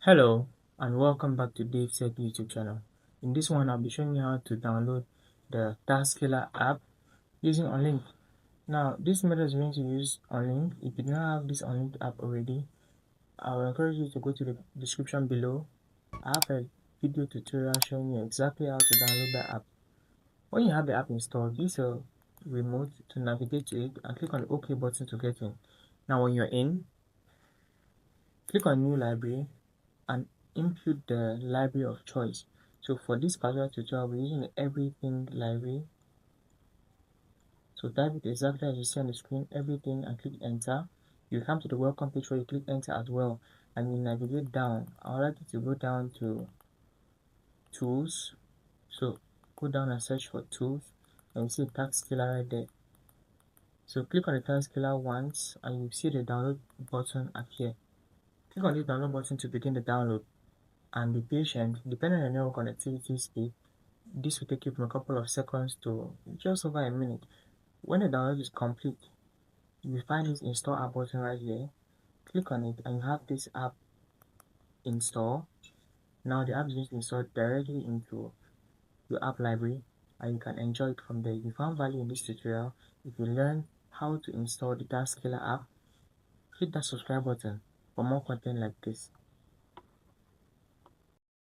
Hello and welcome back to DaveTech YouTube channel. In this one, I'll be showing you how to download the Task Killer app using Unlinked. Now, this method is going to use Unlinked. If you do not have this Unlinked app already, I will encourage you to go to the description below. I have a video tutorial showing you exactly how to download the app. When you have the app installed, use your remote to navigate to it and click on the OK button to get in. Now, when you're in, click on New Library and input the library of choice. So for this particular tutorial, we're using the everything library. So type it exactly as you see on the screen, everything, and click enter. You come to the welcome page where you click enter as well, and you navigate down. I would like you to go down to tools. So go down and search for tools, and you see Task Killer right there. So click on the Task Killer once, and you see the download button appear. Click on the download button to begin the download. And be patient. Depending on your network connectivity speed, this will take you from a couple of seconds to just over a minute. When the download is complete, you will find this install app button right here. Click on it and you have this app install. Now the app is going to install directly into your app library and you can enjoy it from there. If you found value in this tutorial, if you learn how to install the Task Killer app, hit that subscribe button for more content like this.